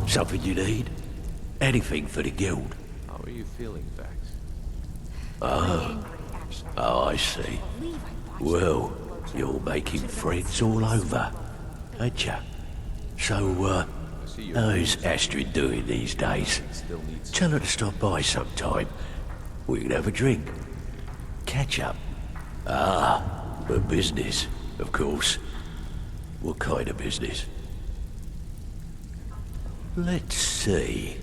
Something you need? Anything for the guild? How are you feeling, Vex? Oh, I see. Well, you're making friends all over, ain't ya? So, how's Astrid doing these days? Tell her to stop by sometime. We can have a drink. Catch up. For business, of course. What kind of business? Let's see.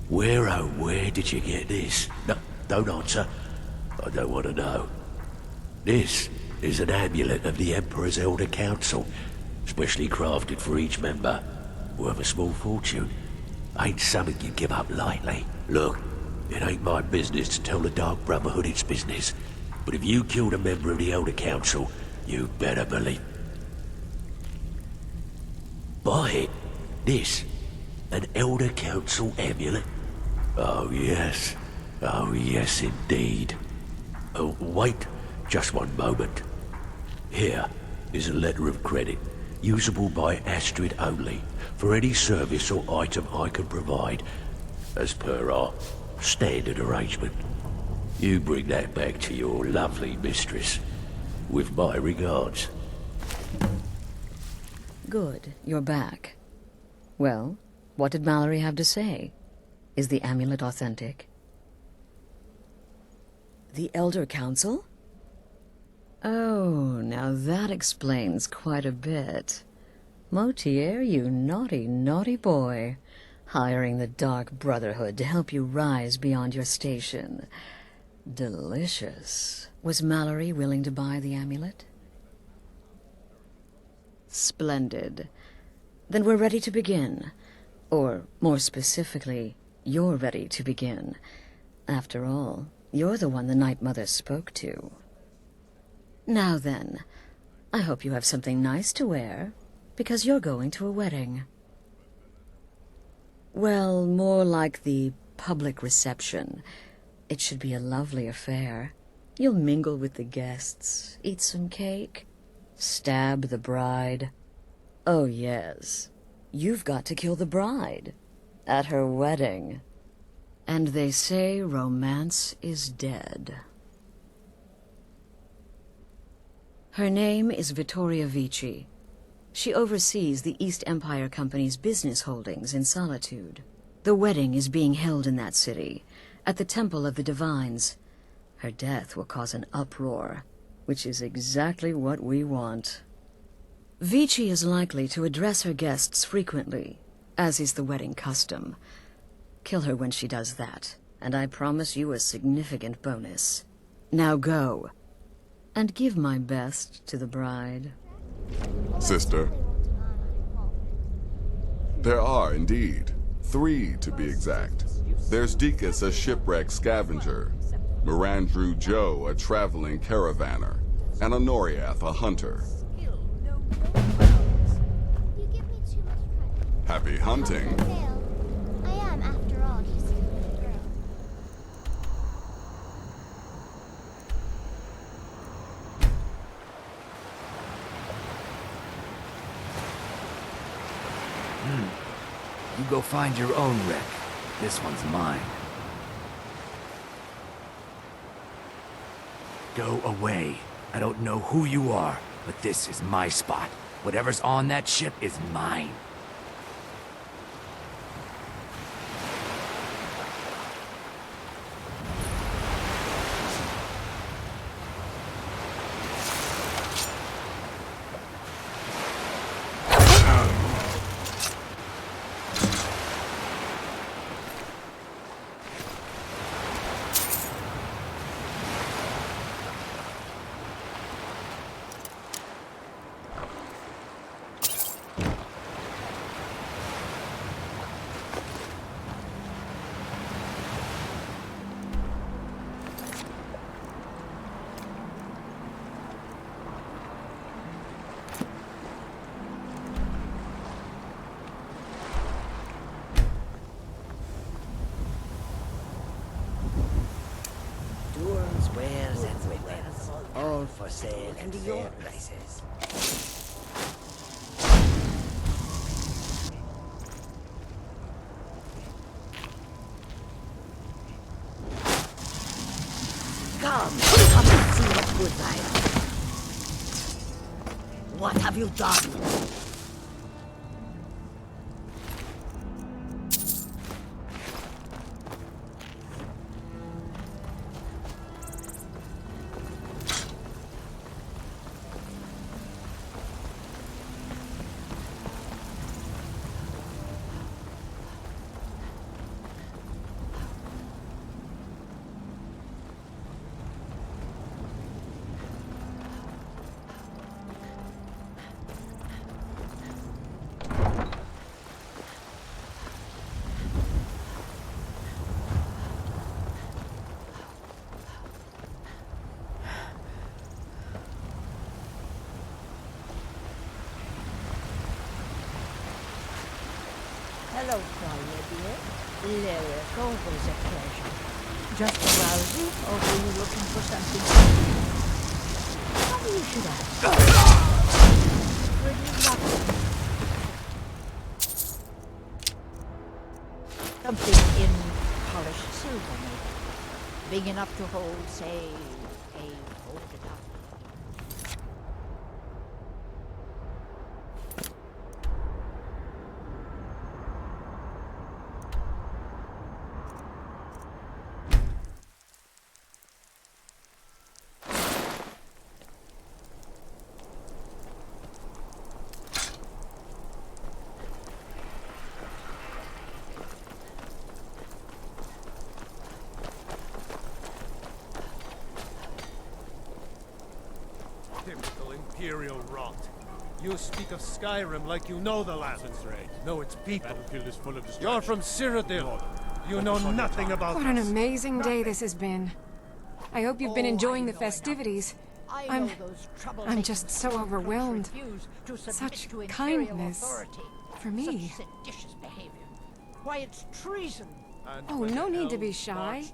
Where did you get this? No, don't answer. I don't want to know. This is an amulet of the Emperor's Elder Council, specially crafted for each member, worth a small fortune. Ain't something you give up lightly. Look, it ain't my business to tell the Dark Brotherhood its business, but if you killed a member of the Elder Council, you better believe. Buy it. This, an Elder Council amulet? Oh yes indeed. Oh, wait just one moment. Here is a letter of credit, usable by Astrid only, for any service or item I can provide, as per our standard arrangement. You bring that back to your lovely mistress, with my regards. Good, you're back. Well, what did Mallory have to say? Is the amulet authentic? The Elder Council? Oh, now that explains quite a bit. Motier, you naughty, naughty boy. Hiring the Dark Brotherhood to help you rise beyond your station. Delicious. Was Mallory willing to buy the amulet? Splendid. Then we're ready to begin. Or, more specifically, you're ready to begin. After all, you're the one the Night Mother spoke to. Now then, I hope you have something nice to wear, because you're going to a wedding. Well, more like the public reception. It should be a lovely affair. You'll mingle with the guests, eat some cake, stab the bride. Oh yes, you've got to kill the bride at her wedding. And they say romance is dead. Her name is Vittoria Vici. She oversees the East Empire Company's business holdings in Solitude. The wedding is being held in that city, at the Temple of the Divines. Her death will cause an uproar, which is exactly what we want. Vici is likely to address her guests frequently, as is the wedding custom. Kill her when she does that, and I promise you a significant bonus. Now go, and give my best to the bride. Sister. There are, indeed. 3, to be exact. There's Deekus, a shipwreck scavenger. Mirandrew Joe, a traveling caravaner. And Anoriath, a hunter. Happy hunting. I am, after all, just a girl. You go find your own wreck. This one's mine. Go away. I don't know who you are, but this is my spot. Whatever's on that ship is mine. Wares and weapons, all for sale at fair prices. Goodbye. What have you done? Hello, Folly, dear. Lyric, always a pleasure. Just browsing, or were you looking for something? Funny you should ask. Pretty lovely. Something in polished silver, maybe. Big enough to hold, say, a folded up. Typical Imperial rot. You speak of Skyrim like you know the land. No, it's people. Battlefield is full of destruction. You're from Cyrodiil. You know nothing about What an amazing day this has been. I hope you've been enjoying the festivities. I'm just so overwhelmed. Such kindness. For me. Why, it's treason. Oh, no need to be shy.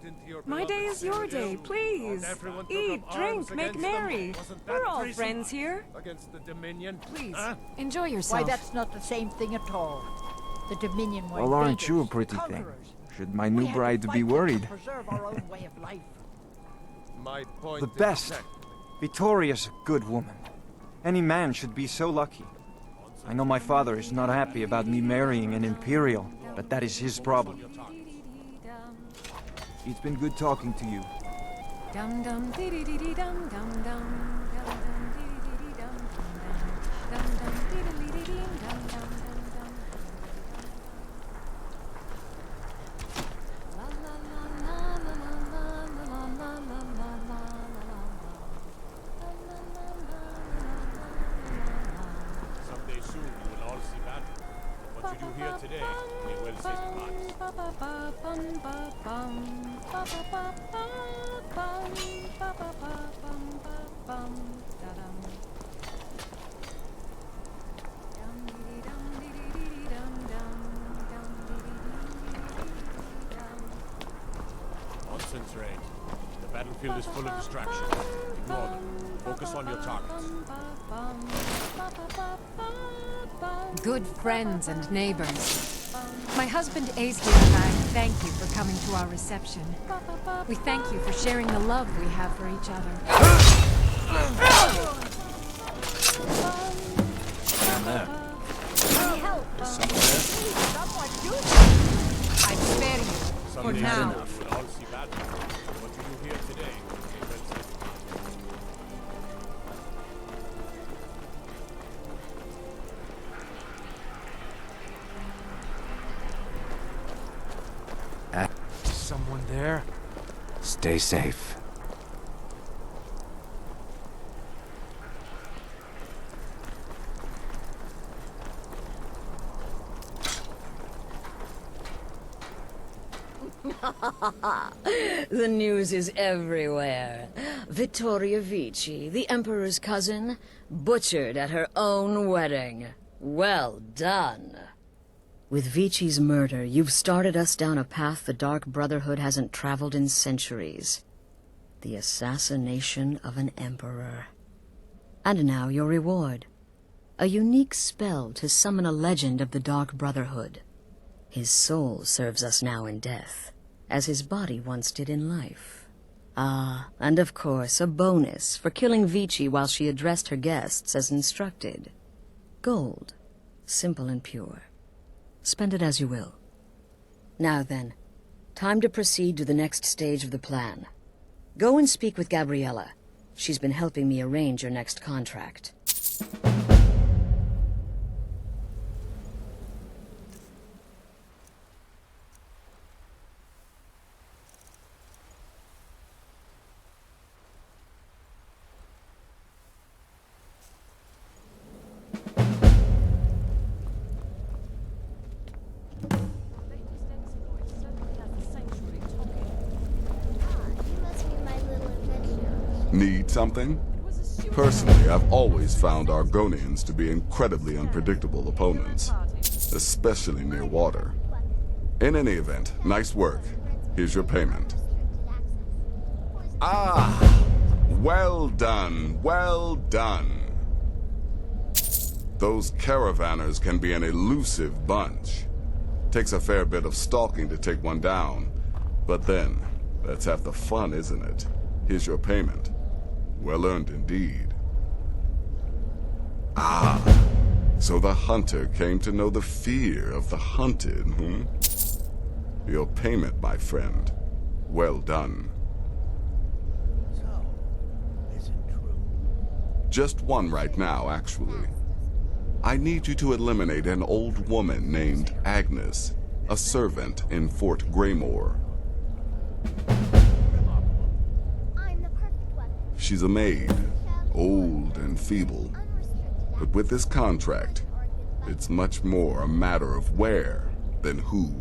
My day is your day, please. Eat, drink, make merry. We're all friends here. Against the Dominion. Please, Huh? enjoy Why, yourself. that's not the same thing at all. The Dominion were Well, aren't you a invaders, pretty thing? conquerors. Should my We new had to bride fight be them to worried? preserve our own way of life. My point The is best. that- Vittoria's a good woman. Any man should be so lucky. I know my father is not happy about me marrying an Imperial, but that is his problem. It's been good talking to you. Dum dum dee dee dee dee dum dum dum dum dum dee dee dee dum dum dum dee dee dee dee dum dum dum dum. La la la la la la la la la la Someday soon you will all see battle. What you do here today may well save lives. Nonsense, Raid. The battlefield is full of distractions. Ignore them. Focus on your targets. Good friends and neighbors. My husband Ashley and I thank you for coming to our reception. We thank you for sharing the love we have for each other. I spare you. For Someday now. soon you will all see battle. What you do here today may well save lives. Someone there? Stay safe. The news is everywhere. Vittoria Vici, the Emperor's cousin, butchered at her own wedding. Well done. With Vici's murder, you've started us down a path the Dark Brotherhood hasn't traveled in centuries. The assassination of an Emperor. And now your reward. A unique spell to summon a legend of the Dark Brotherhood. His soul serves us now in death, as his body once did in life. Ah, and of course, a bonus for killing Vici while she addressed her guests as instructed. Gold. Simple and pure. Spend it as you will. Now then, time to proceed to the next stage of the plan. Go and speak with Gabriella. She's been helping me arrange your next contract. Need something? Personally, I've always found Argonians to be incredibly unpredictable opponents, especially near water. In any event, nice work. Here's your payment. Ah! Well done, well done. Those caravanners can be an elusive bunch. Takes a fair bit of stalking to take one down. But then, that's half the fun, isn't it? Here's your payment. Well earned indeed. Ah, so the hunter came to know the fear of the hunted, hmm? Your payment, my friend. Well done. So, is it true? Just one right now, actually. I need you to eliminate an old woman named Agnes, a servant in Fort Greymore. She's a maid, old and feeble. But with this contract, it's much more a matter of where than who.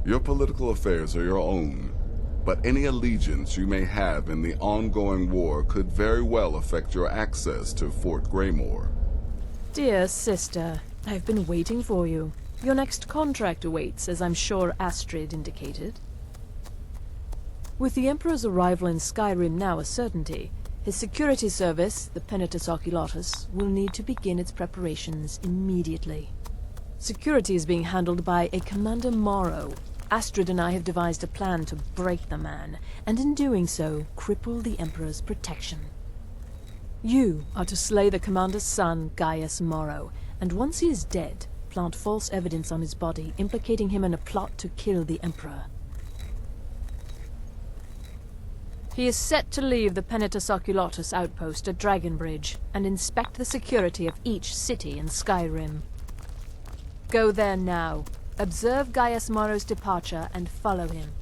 Your political affairs are your own, but any allegiance you may have in the ongoing war could very well affect your access to Fort Greymore. Dear sister, I've been waiting for you. Your next contract awaits, as I'm sure Astrid indicated. With the Emperor's arrival in Skyrim now a certainty, his security service, the Penitus Oculatus, will need to begin its preparations immediately. Security is being handled by a Commander Maro. Astrid and I have devised a plan to break the man, and in doing so, cripple the Emperor's protection. You are to slay the Commander's son, Gaius Maro, and once he is dead, plant false evidence on his body, implicating him in a plot to kill the Emperor. He is set to leave the Penitus Oculatus outpost at Dragonbridge and inspect the security of each city in Skyrim. Go there now, observe Gaius Maro's departure and follow him.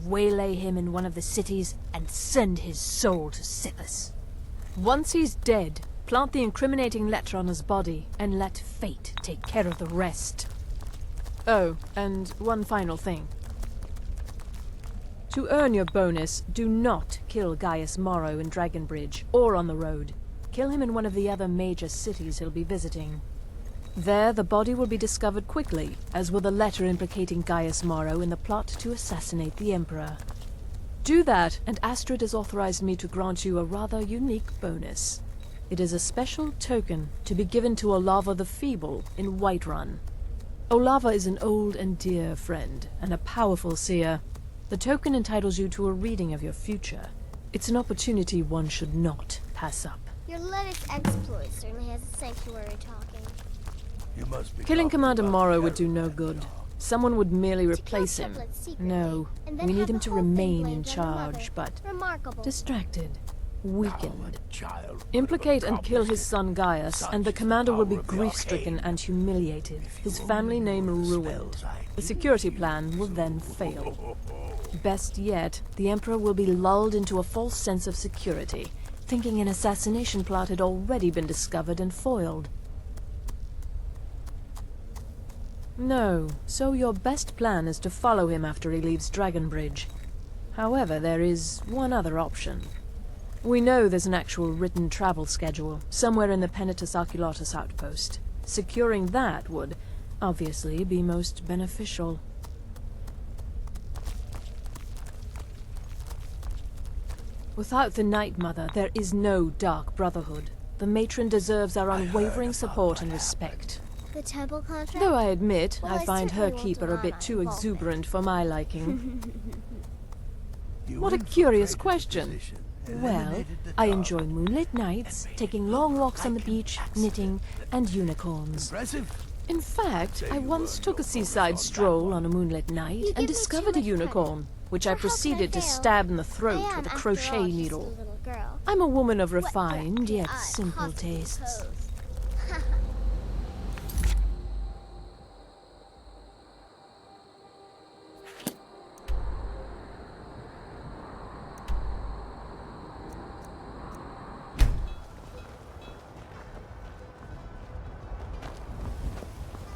Waylay him in one of the cities and send his soul to Sithis. Once he's dead, plant the incriminating letter on his body and let fate take care of the rest. Oh, and one final thing. To earn your bonus, do not kill Gaius Maro in Dragonbridge or on the road. Kill him in one of the other major cities he'll be visiting. There, the body will be discovered quickly, as will the letter implicating Gaius Maro in the plot to assassinate the Emperor. Do that, and Astrid has authorized me to grant you a rather unique bonus. It is a special token to be given to Olava the Feeble in Whiterun. Olava is an old and dear friend, and a powerful seer. The token entitles you to a reading of your future. It's an opportunity one should not pass up. Your latest exploit certainly has a sanctuary talking. You must be Killing Commander about Maro the would do no good. Someone would merely replace him. No, we need him to remain in charge, but distracted, weakened. Implicate and kill his son Gaius, and the commander will be grief-stricken and humiliated, his family name ruined. The security plan will then fail. Best yet, the Emperor will be lulled into a false sense of security, thinking an assassination plot had already been discovered and foiled. No, so your best plan is to follow him after he leaves Dragonbridge. However, there is one other option. We know there's an actual written travel schedule, somewhere in the Penitus Oculatus outpost. Securing that would, obviously, be most beneficial. Without the Night Mother, there is no Dark Brotherhood. The matron deserves our unwavering support and respect. The temple contract? Though I admit, Well, I find her certainly won't keeper a deny bit my too involvement. exuberant for my liking. What a curious question. Well, I enjoy moonlit nights, taking long walks on the beach, knitting, and unicorns. In fact, I once took a seaside stroll on a moonlit night and discovered a unicorn, which I proceeded to stab in the throat with a crochet needle. I'm a woman of refined yet simple tastes.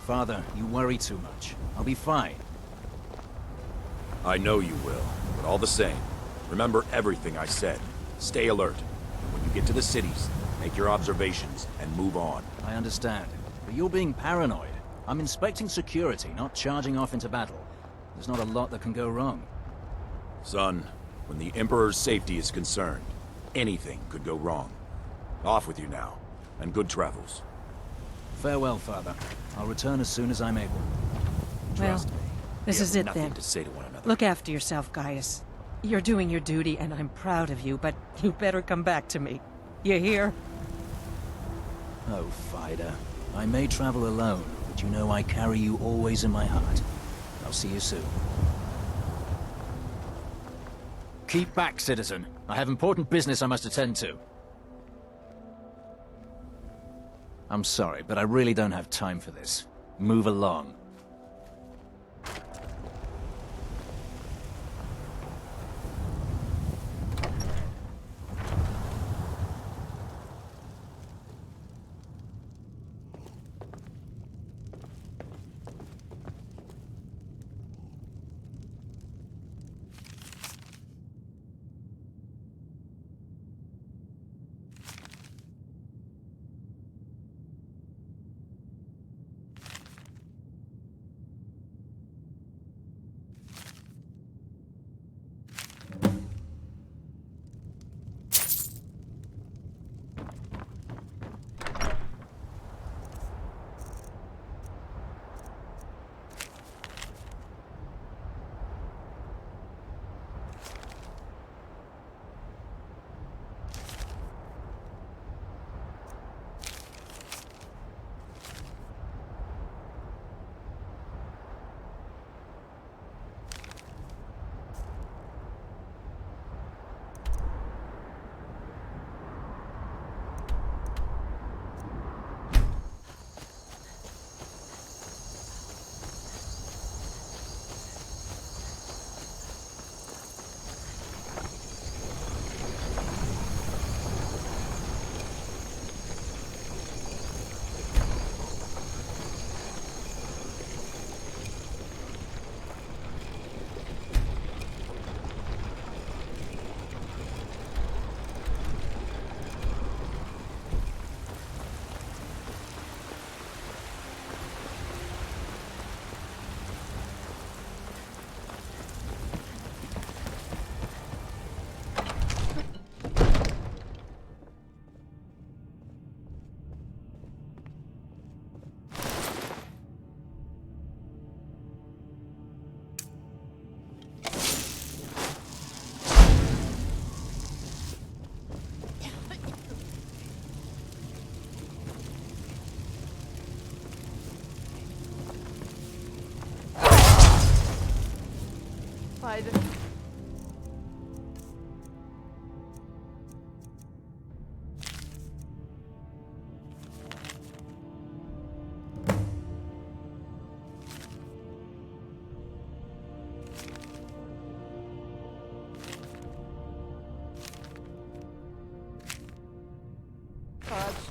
Father, you worry too much. I'll be fine. I know you will, but all the same, remember everything I said. Stay alert. When you get to the cities, make your observations and move on. I understand, but you're being paranoid. I'm inspecting security, not charging off into battle. There's not a lot that can go wrong. Son, when the Emperor's safety is concerned, anything could go wrong. Off with you now, and good travels. Farewell, Father. I'll return as soon as I'm able. Well, this is it nothing then. to say to one another. Look after yourself, Gaius. You're doing your duty, and I'm proud of you, but you better come back to me. You hear? Oh, Fida. I may travel alone, but you know I carry you always in my heart. I'll see you soon. Keep back, citizen. I have important business I must attend to. I'm sorry, but I really don't have time for this. Move along.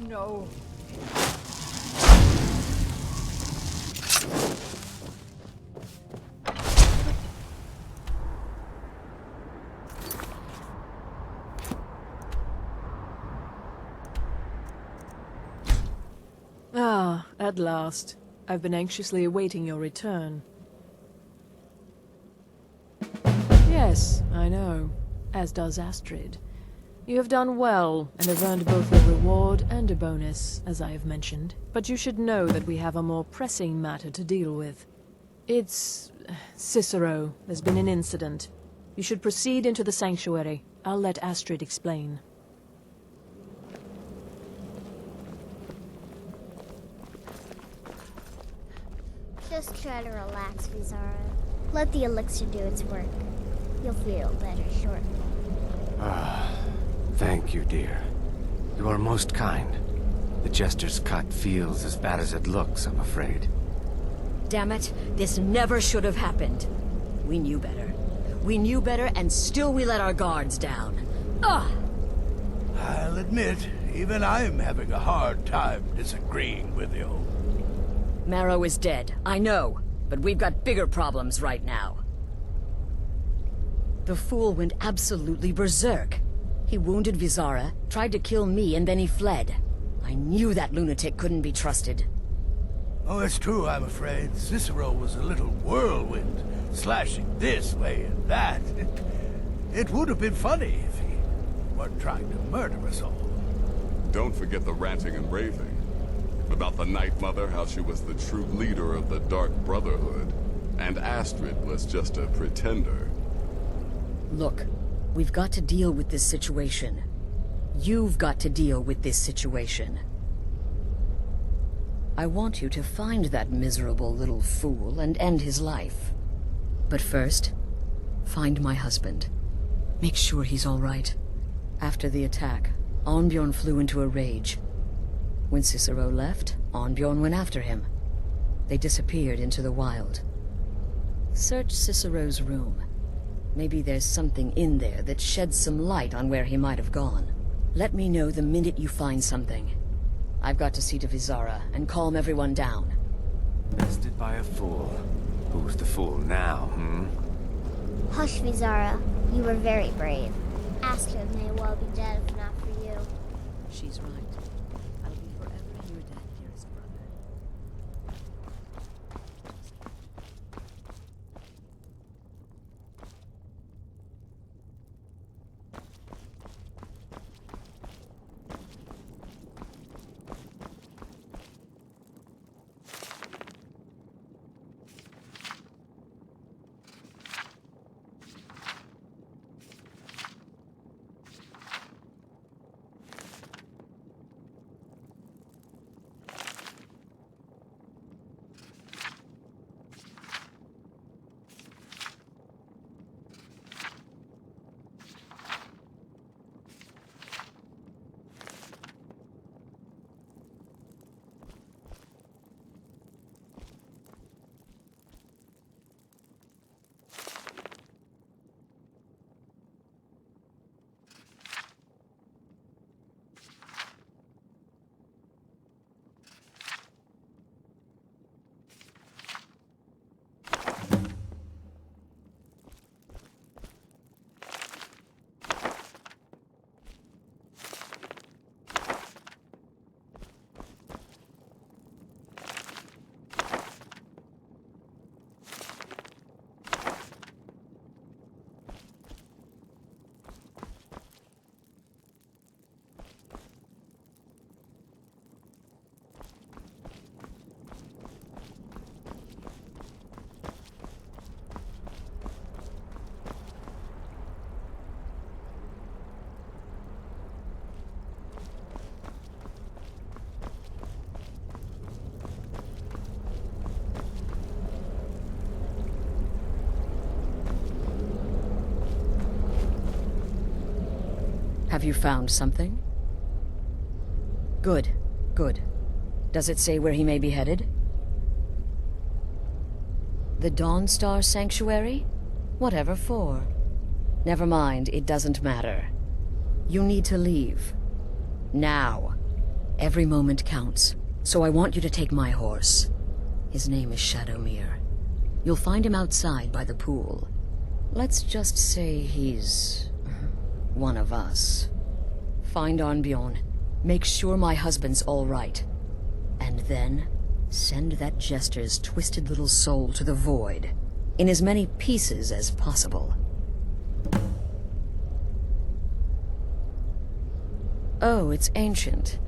No. Ah, at last. I've been anxiously awaiting your return. Yes, I know. As does Astrid. You have done well, and have earned both a reward and a bonus, as I have mentioned. But you should know that we have a more pressing matter to deal with. It's... Cicero. There's been an incident. You should proceed into the sanctuary. I'll let Astrid explain. Just try to relax, Vizara. Let the elixir do its work. You'll feel better shortly. Thank you, dear. You are most kind. The Jester's cut feels as bad as it looks, I'm afraid. Damn it, this never should have happened. We knew better. We knew better, and still we let our guards down. Ugh! I'll admit, even I'm having a hard time disagreeing with you. Maro is dead, I know, but we've got bigger problems right now. The fool went absolutely berserk. He wounded Vizara, tried to kill me, and then he fled. I knew that lunatic couldn't be trusted. Oh, it's true, I'm afraid. Cicero was a little whirlwind, slashing this way and that. It would have been funny if he weren't trying to murder us all. Don't forget the ranting and raving. About the Night Mother, how she was the true leader of the Dark Brotherhood, and Astrid was just a pretender. Look, we've got to deal with this situation. You've got to deal with this situation. I want you to find that miserable little fool and end his life. But first, find my husband. Make sure he's all right. After the attack, Arnbjorn flew into a rage. When Cicero left, Arnbjorn went after him. They disappeared into the wild. Search Cicero's room. Maybe there's something in there that sheds some light on where he might have gone. Let me know the minute you find something. I've got to see to Vizara and calm everyone down. Bested by a fool. Who's the fool now, Hush, Vizara. You were very brave. Astrid may well be dead if not for you. She's right. I'll be forever your dead, dearest brother. Have you found something? Good, good. Does it say where he may be headed? The Dawnstar Sanctuary? Whatever for. Never mind, it doesn't matter. You need to leave. Now. Every moment counts, so I want you to take my horse. His name is Shadowmere. You'll find him outside by the pool. Let's just say he's one of us. Find Arnbjorn. Make sure my husband's all right. And then, send that jester's twisted little soul to the void, in as many pieces as possible. Oh, it's ancient.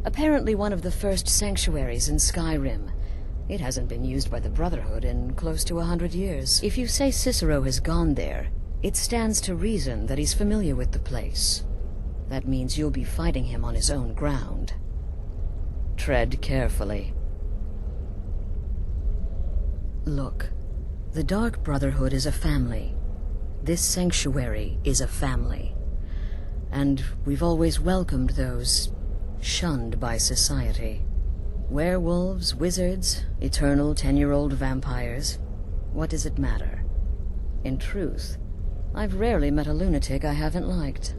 Apparently one of the first sanctuaries in Skyrim. It hasn't been used by the Brotherhood in close to 100 years. If you say Cicero has gone there, It stands to reason that he's familiar with the place. That means you'll be fighting him on his own ground. Tread carefully. Look, the Dark Brotherhood is a family. This sanctuary is a family. And we've always welcomed those shunned by society. Werewolves, wizards, eternal 10-year-old vampires. What does it matter? In truth, I've rarely met a lunatic I haven't liked.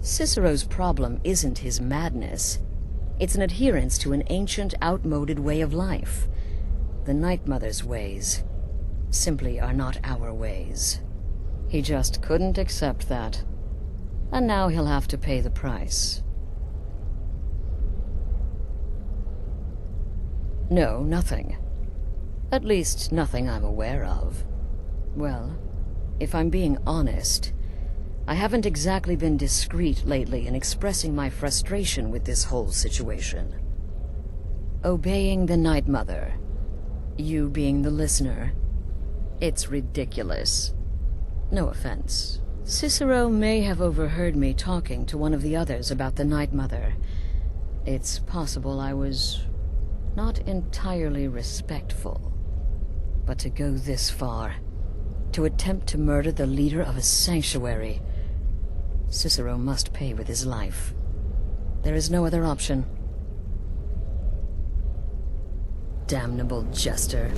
Cicero's problem isn't his madness. It's an adherence to an ancient, outmoded way of life. The Night Mother's ways simply are not our ways. He just couldn't accept that. And now he'll have to pay the price. No, nothing. At least, nothing I'm aware of. Well, if I'm being honest, I haven't exactly been discreet lately in expressing my frustration with this whole situation. Obeying the Night Mother, you being the listener, it's ridiculous. No offense. Cicero may have overheard me talking to one of the others about the Night Mother. It's possible I was not entirely respectful. But to go this far, to attempt to murder the leader of a sanctuary, Cicero must pay with his life. There is no other option. Damnable jester.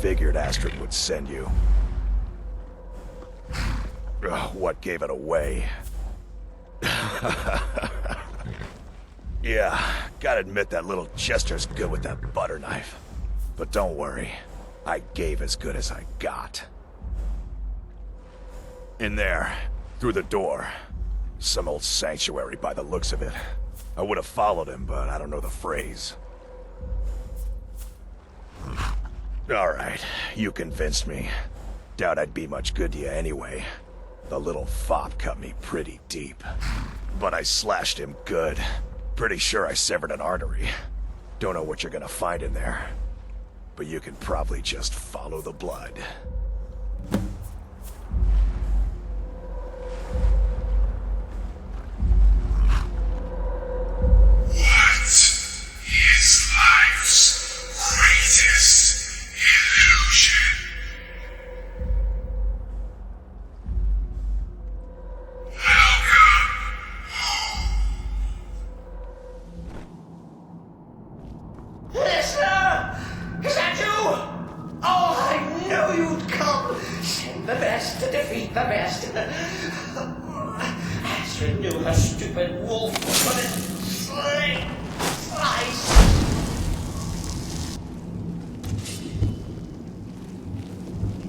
Figured Astrid would send you. Ugh, what gave it away? Yeah, gotta admit that little Chester's good with that butter knife. But don't worry, I gave as good as I got. In there, through the door. Some old sanctuary by the looks of it. I would have followed him, but I don't know the phrase. Alright, you convinced me. Doubt I'd be much good to you anyway. The little fop cut me pretty deep. But I slashed him good. Pretty sure I severed an artery. Don't know what you're gonna find in there. But you can probably just follow the blood. What is life's greatest illusion? Listener! Is that you? Oh, I knew you'd come! Send the best to defeat the best. Astrid knew her stupid wolf couldn't slice.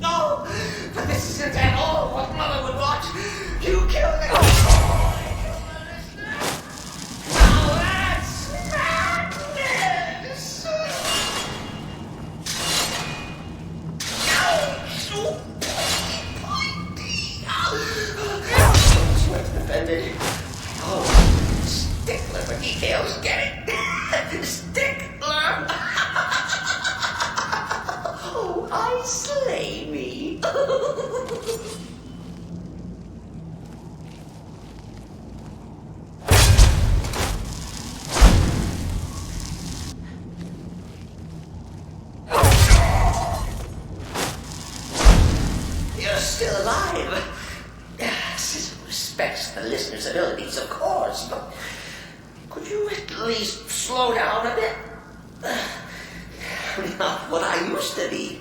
No! But this isn't at all what Mother would want! You killed it! Now that's madness! Offended. Oh, stickler for details, get it? Stickler! Oh, I slay me. respects the listener's abilities, of course, but could you at least slow down a bit? Not what I used to be.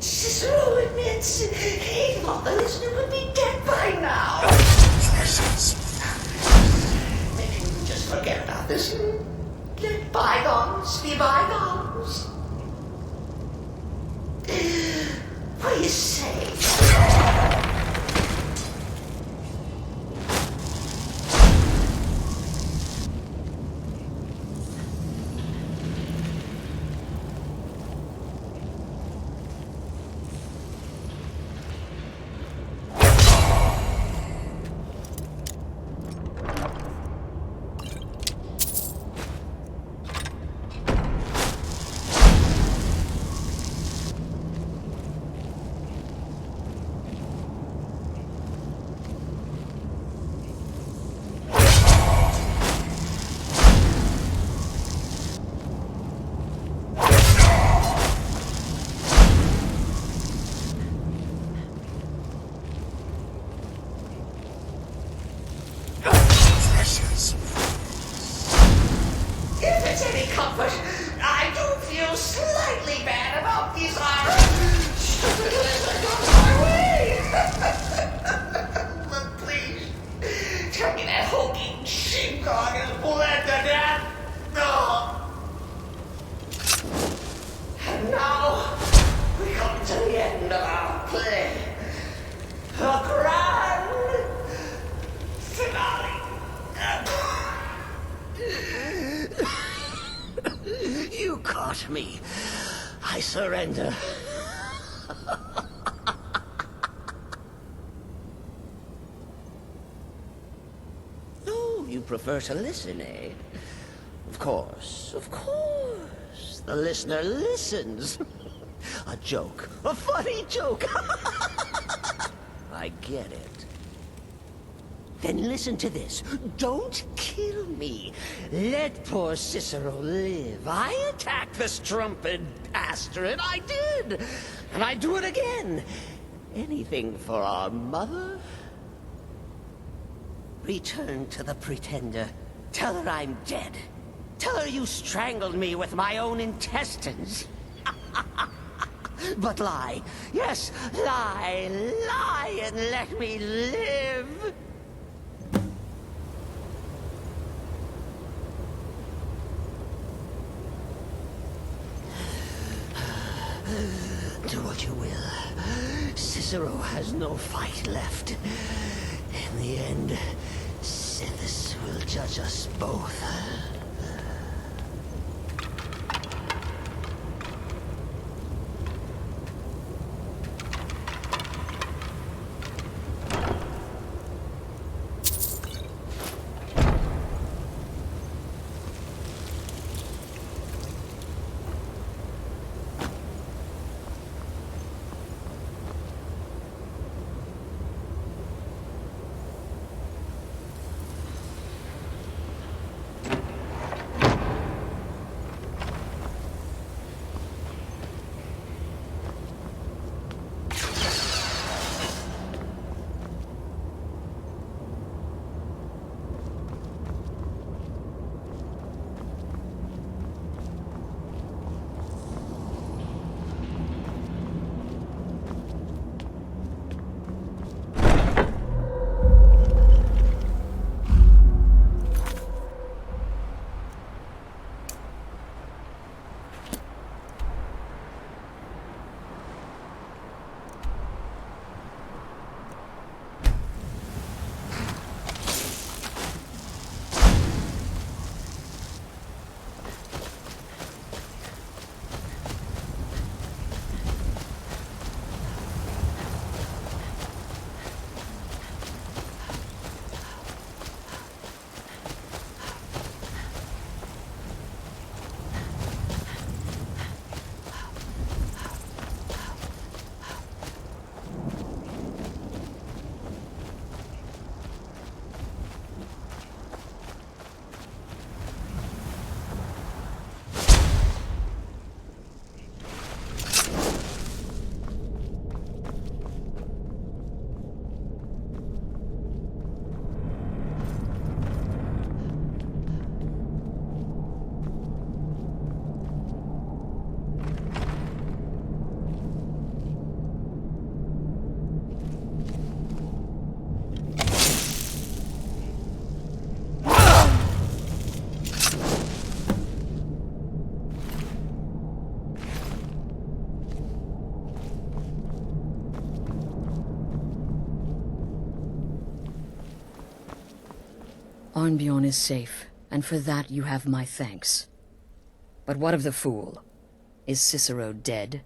Cicero admits he thought the listener would be dead by now. Maybe we can just forget about this and let bygones be bygones. What do you say? Me. I surrender. Oh, you prefer to listen, eh? Of course, of course. The listener listens. A joke. A funny joke. I get it. Then listen to this. Don't kill me. Let poor Cicero live. I attacked the strumpet Astrid. I did. And I'd do it again. Anything for our mother? Return to the Pretender. Tell her I'm dead. Tell her you strangled me with my own intestines. But lie. Yes, lie. Lie and let me live. Do what you will. Cicero has no fight left. In the end, Sithis will judge us both. Arnbjorn is safe, and for that you have my thanks. But what of the fool? Is Cicero dead?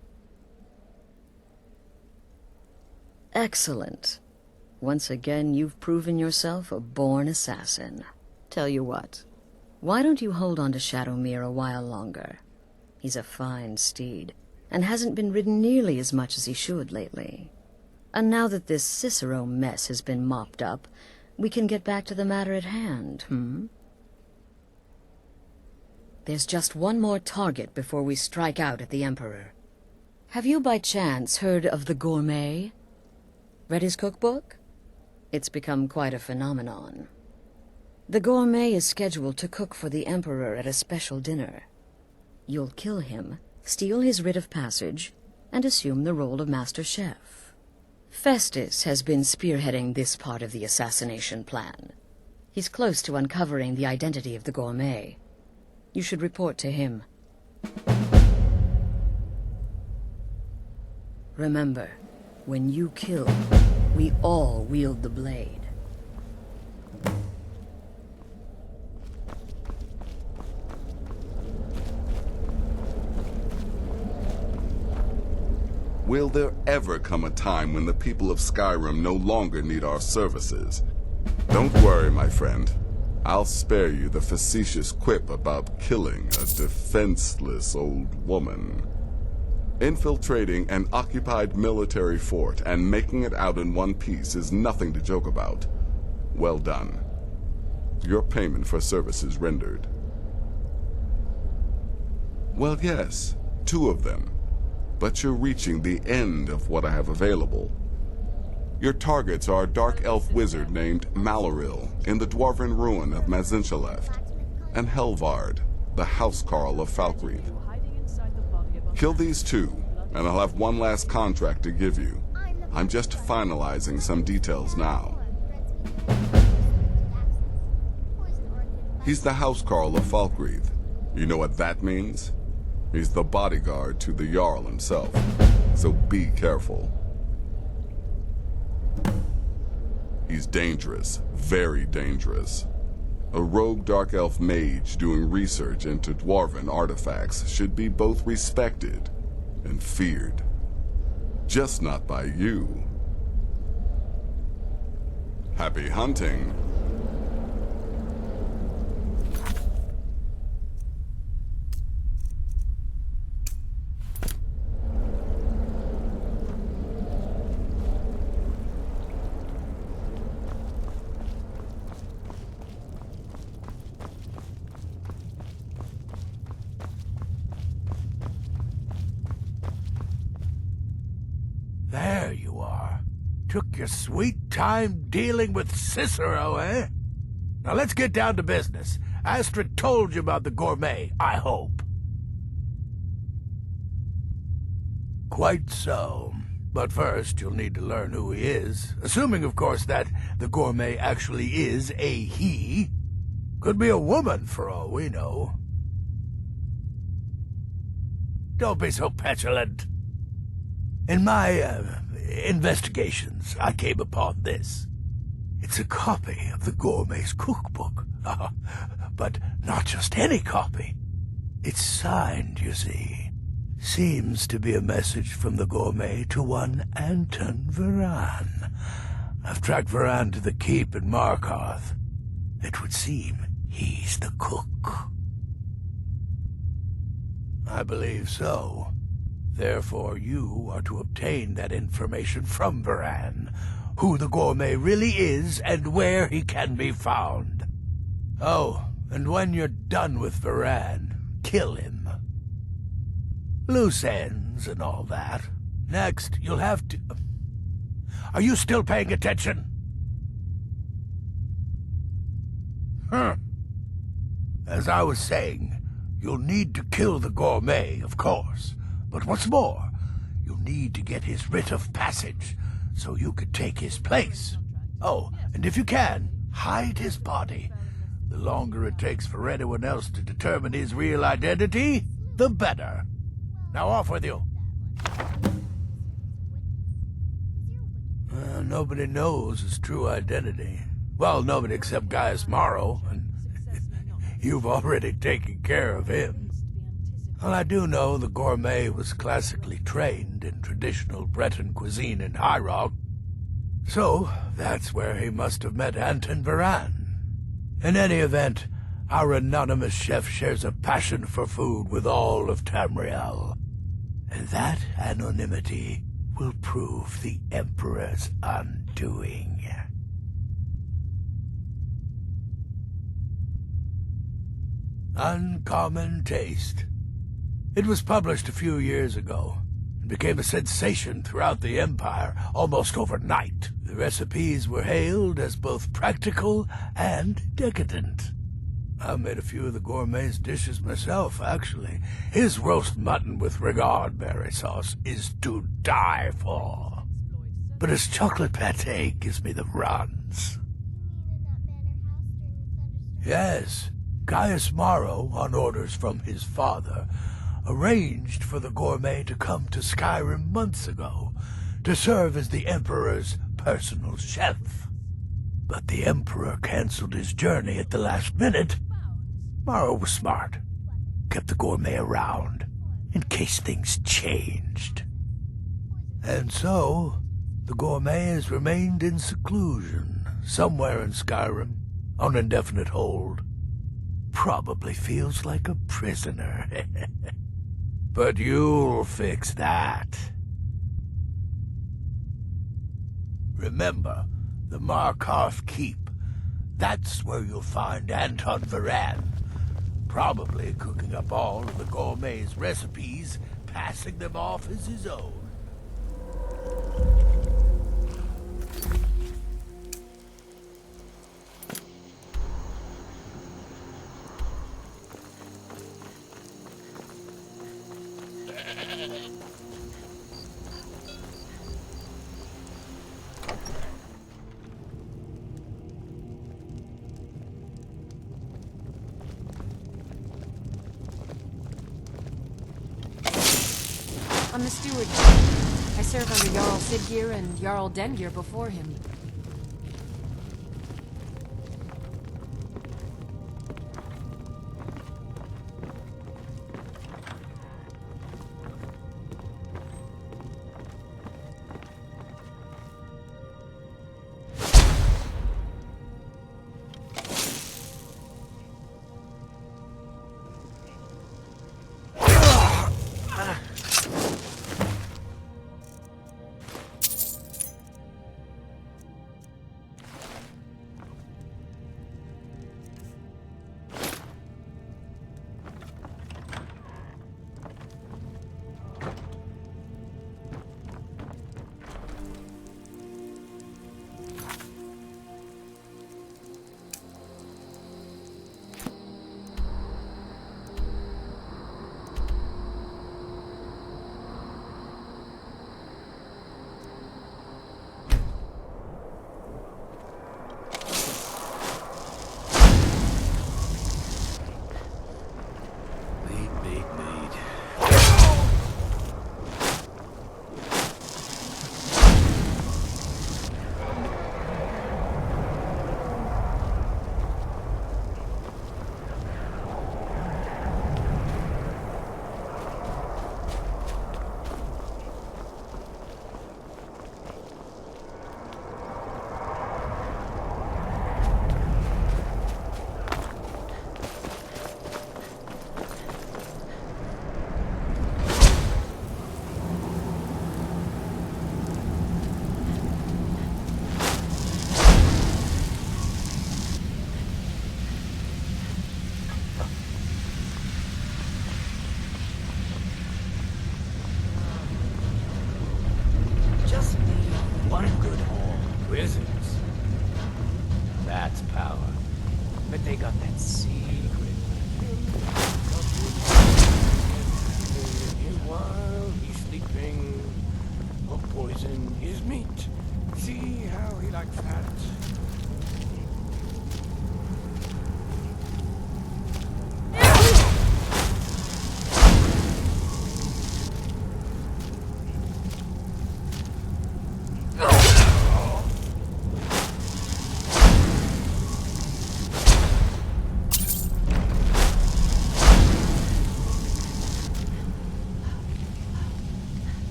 Excellent. Once again, you've proven yourself a born assassin. Tell you what, why don't you hold on to Shadowmere a while longer? He's a fine steed, and hasn't been ridden nearly as much as he should lately. And now that this Cicero mess has been mopped up, we can get back to the matter at hand, There's just one more target before we strike out at the Emperor. Have you by chance heard of the Gourmet? Read his cookbook? It's become quite a phenomenon. The Gourmet is scheduled to cook for the Emperor at a special dinner. You'll kill him, steal his writ of passage, and assume the role of Master Chef. Festus has been spearheading this part of the assassination plan. He's close to uncovering the identity of the Gourmet. You should report to him. Remember, when you kill, we all wield the blade. Will there ever come a time when the people of Skyrim no longer need our services? Don't worry, my friend. I'll spare you the facetious quip about killing a defenseless old woman. Infiltrating an occupied military fort and making it out in one piece is nothing to joke about. Well done. Your payment for services rendered. Well, yes, 2 of them. But you're reaching the end of what I have available. Your targets are a dark elf wizard named Maluril in the dwarven ruin of Mazinchaleft, and Helvard, the housecarl of Falkreath. Kill these 2, and I'll have one last contract to give you. I'm just finalizing some details now. He's the housecarl of Falkreath. You know what that means? He's the bodyguard to the Jarl himself, so be careful. He's dangerous, very dangerous. A rogue dark elf mage doing research into dwarven artifacts should be both respected and feared. Just not by you. Happy hunting. There you are. Took your sweet time dealing with Cicero, eh? Now let's get down to business. Astrid told you about the Gourmet, I hope. Quite so. But first, you'll need to learn who he is. Assuming, of course, that the Gourmet actually is a he. Could be a woman, for all we know. Don't be so petulant. In my investigations, I came upon this. It's a copy of the Gourmet's cookbook. But not just any copy. It's signed, you see. Seems to be a message from the Gourmet to one Anton Varan. I've tracked Varan to the keep in Markarth. It would seem he's the cook. I believe so. Therefore, you are to obtain that information from Varan, who the Gourmet really is and where he can be found. Oh, and when you're done with Varan, kill him. Loose ends and all that. Next, you'll have to... Are you still paying attention? As I was saying, you'll need to kill the Gourmet, of course. But what's more, you'll need to get his writ of passage, so you could take his place. Oh, and if you can, hide his body. The longer it takes for anyone else to determine his real identity, the better. Now off with you. Nobody knows his true identity. Well, nobody except Gaius Maro, and you've already taken care of him. Well, I do know the gourmet was classically trained in traditional Breton cuisine in High Rock, so that's where he must have met Anton Varan. In any event, our anonymous chef shares a passion for food with all of Tamriel, and that anonymity will prove the Emperor's undoing. Uncommon Taste. It was published a few years ago and became a sensation throughout the Empire almost overnight. The recipes were hailed as both practical and decadent. I made a few of the gourmet's dishes myself, actually. His roast mutton with regard berry sauce is to die for. But his chocolate pate gives me the runs. Yes, Gaius Maro, on orders from his father, arranged for the gourmet to come to Skyrim months ago to serve as the Emperor's personal chef. But the Emperor canceled his journey at the last minute. Maro was smart, kept the gourmet around in case things changed. And so, the gourmet has remained in seclusion, somewhere in Skyrim, on indefinite hold. Probably feels like a prisoner. But you'll fix that. Remember, the Markarth Keep. That's where you'll find Anton Varan, probably cooking up all of the gourmet's recipes, passing them off as his own. I'm the steward. I serve under Jarl Siggeir and Jarl Dengeir before him.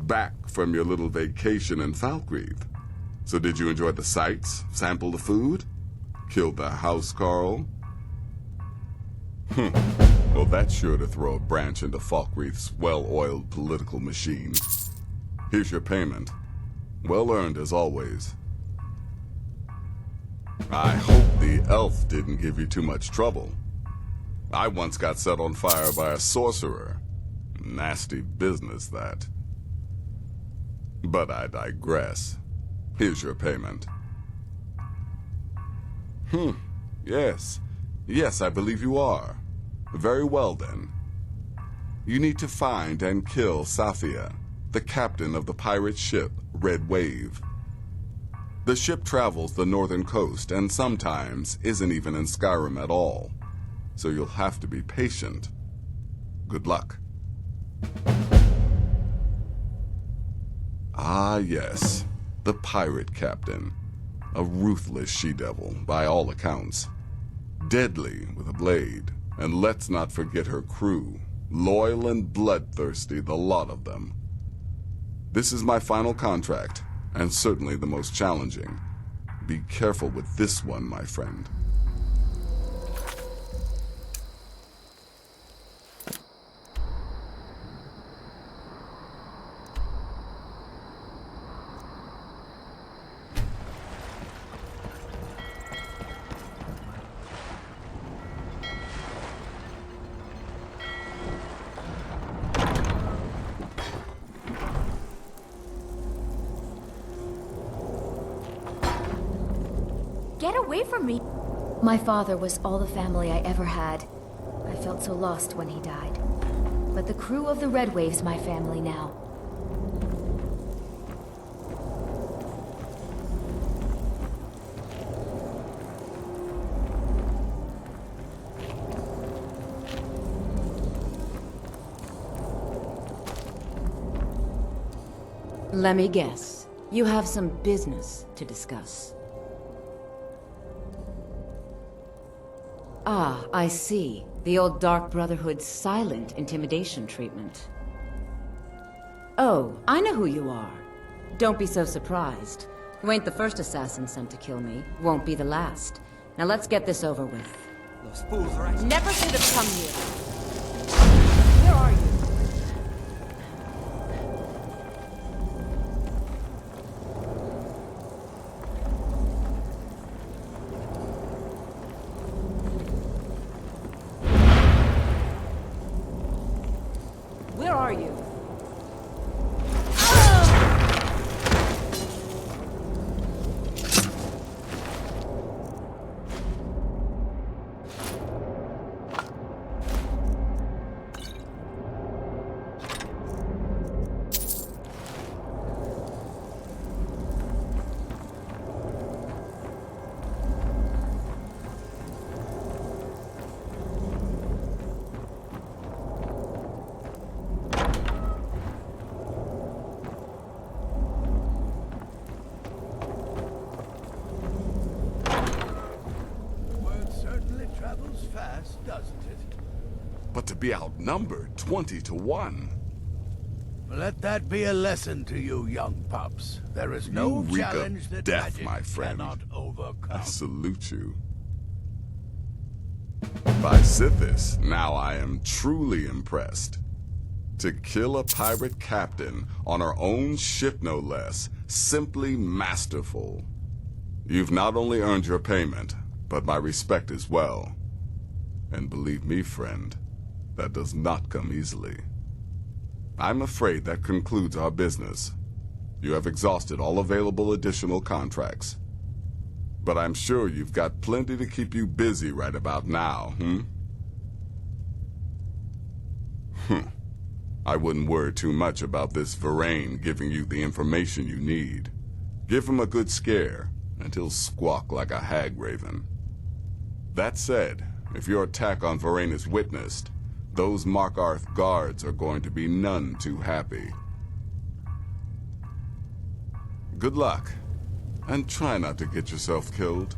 back from your little vacation in Falkreath. So did you enjoy the sights, sample the food, kill the housecarl? Well, that's sure to throw a branch into Falkreath's well-oiled political machine. Here's your payment. Well earned as always. I hope the elf didn't give you too much trouble. I once got set on fire by a sorcerer. Nasty business, that. But I digress. Here's your payment. Yes. Yes, I believe you are. Very well, then. You need to find and kill Safia, the captain of the pirate ship Red Wave. The ship travels the northern coast and sometimes isn't even in Skyrim at all, so you'll have to be patient. Good luck. Ah, yes, the pirate captain. A ruthless she-devil, by all accounts. Deadly with a blade, and let's not forget her crew. Loyal and bloodthirsty, the lot of them. This is my final contract, and certainly the most challenging. Be careful with this one, my friend. Get away from me! My father was all the family I ever had. I felt so lost when he died. But the crew of the Red Wave's my family now. Let me guess. You have some business to discuss. Ah, I see. The old Dark Brotherhood's silent intimidation treatment. Oh, I know who you are. Don't be so surprised. You ain't the first assassin sent to kill me. Won't be the last. Now let's get this over with. Those fools are actually... Never should have come here. Where are you? Where are you? But to be outnumbered 20 to 1. Let that be a lesson to you, young pups. There is no You reek challenge of that death, magic my friend. cannot overcome. I salute you. By Sithis, now I am truly impressed. To kill a pirate captain on our own ship, no less, simply masterful. You've not only earned your payment, but my respect as well. And believe me, friend, that does not come easily. I'm afraid that concludes our business. You have exhausted all available additional contracts. But I'm sure you've got plenty to keep you busy right about now, I wouldn't worry too much about this Varain giving you the information you need. Give him a good scare, and he'll squawk like a hag raven. That said, if your attack on Varain is witnessed, those Markarth guards are going to be none too happy. Good luck, and try not to get yourself killed.